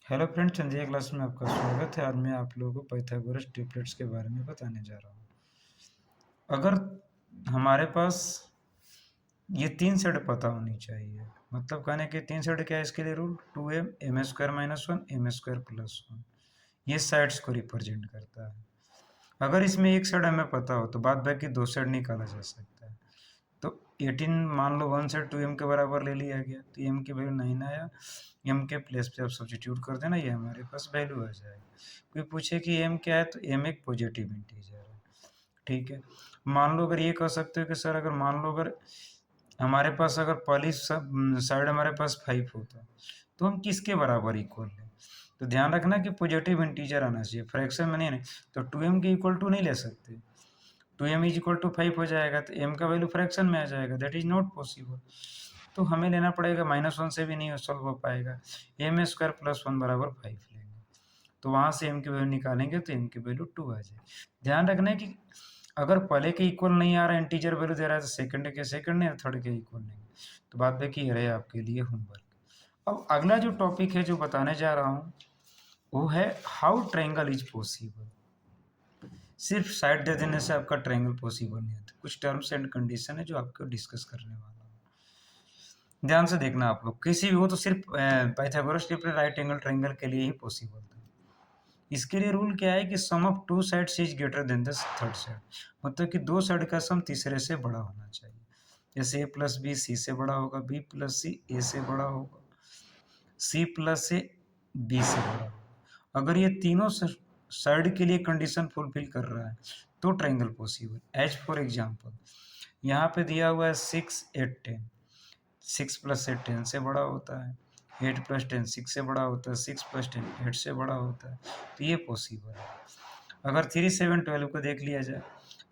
Hello friend, Chandriya class में आपका स्वागत है। आज मैं आप लोगों को पाइथागोरस ट्रिपलेट्स के बारे में बताने जा रहा हूँ। अगर हमारे पास ये तीन सेट पता होनी चाहिए, मतलब कहने के तीन सेट क्या है इसके लिए rule, 2m M square minus one M square plus one, ये सेट्स को रिप्रेजेंट करता है। अगर इसमें एक सेट हमें पता हो तो बाद बाकी दो सेट निकाला जा सकता है। तो 18 मान लो वन सेट 2m के बराबर ले लिया गया, तो m की वैल्यू 9 आया। m के प्लेस पे आप सब्स्टिट्यूट कर देना, ये हमारे पास वैल्यू आ जाएगी। कोई पूछे कि m क्या है, तो m एक पॉजिटिव इंटीजर है। ठीक है, मान लो अगर ये कह सकते हो कि सर अगर मान लो अगर हमारे पास अगर पहली साइड हमारे पास 5 होता तो हम किसके बराबर इक्वल है। तो ध्यान रखना कि पॉजिटिव इंटीजर आना चाहिए, फ्रैक्शन में नहीं। तो 2m के इक्वल टू नहीं ले सकते, 2m इज इक्वल टू 5 हो जाएगा, तो m का वैल्यू फ्रैक्शन में आ जाएगा, दैट इज नॉट पॉसिबल। तो हमें लेना पड़ेगा -1 से भी नहीं सॉल्व हो पाएगा, एम स्क्वायर प्लस वन बराबर 5 लेंगे। तो वहाँ से m की वैल्यू निकालेंगे तो m की वैल्यू 2 आ जाएगी। ध्यान रखना है कि अगर पहले के इक्वल नहीं आ रहा है, इंटीजर वैल्यू दे रहा है, तो सेकंड के सेकंड नहीं, थर्ड के इक्वल नहीं। तो बात बाकी ये रहे आपके लिए होमवर्क। अब अगला जो टॉपिक है जो बताने जा रहा हूँ वो है हाउ ट्रायंगल इज पॉसिबल। सिर्फ साइड दे देने से आपका ट्रायंगल पॉसिबल नहीं होता, कुछ टर्म्स एंड कंडीशन है जो आपको डिस्कस करने वाला हूँ। ध्यान से देखना आप लोग, किसी भी हो तो सिर्फ Pythagoras triplet right angle triangle के लिए ही पॉसिबल था। इसके लिए रूल क्या है कि sum of two sides is greater than the third side, मतलब कि दो साइड का सम तीसरे से बड़ा होना चाहिए। जैसे a प्लस बी सी से बड़ा होगा, b प्लस सी ए से बड़ा होगा, c प्लस से b से बड़ा होगा। अगर ये तीनों साइड के लिए कंडीशन फुलफिल कर रहा है तो triangle possible. As for example यहाँ पे दिया हुआ है 6 8 10, 6 प्लस 8 10 से बड़ा होता है, 8 प्लस 10 6 से बड़ा होता है, 6 प्लस 10 8 से बड़ा होता है, तो ये पॉसिबल है। अगर 3 7 12 को देख लिया जाए,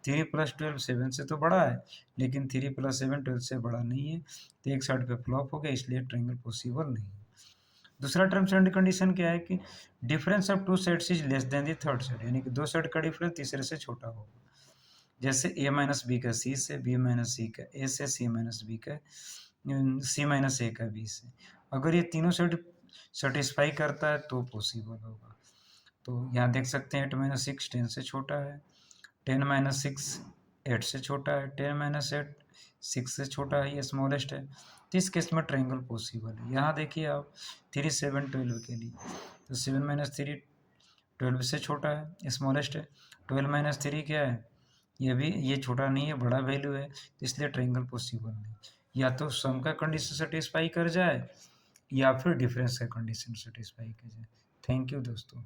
3 प्लस 12 7 से तो बड़ा है, लेकिन 3 प्लस 7 12 से बड़ा नहीं है, तो एक साइड पे फ्लॉप हो गया, इसलिए ट्रायंगल पॉसिबल नहीं है। दूसरा टर्म्स एंड कंडीशन क्या है कि difference of two sets is less than the third set, यानी कि दो सेट का डिफरेंस तीसरे से छोटा होगा। जैसे a माइनस बी का c से, b माइनस सी का a से, c माइनस बी का c माइनस ए का b से। अगर ये तीनों सेट सेटिस्फाई करता है तो पॉसिबल होगा। तो यहाँ देख सकते हैं 8 माइनस 6 10 से छोटा है, 10 माइनस 6 8 से छोटा है, 10 माइनस 8 6 से छोटा है, ये स्मॉलेस्ट है। तो इस केस में ट्रायंगल पॉसिबल है। यहाँ देखिए आप 3 7 12 के लिए, तो 7 माइनस 3 12 से छोटा है, स्मॉलेस्ट है। 12 माइनस 3 क्या है, ये भी ये छोटा नहीं है, बड़ा वैल्यू है, तो इसलिए ट्रायंगल पॉसिबल नहीं। या तो सम का कंडीशन सेटिस्फाई कर जाए या फिर डिफरेंस का कंडीशन सेटिस्फाई कर जाए। थैंक यू दोस्तों।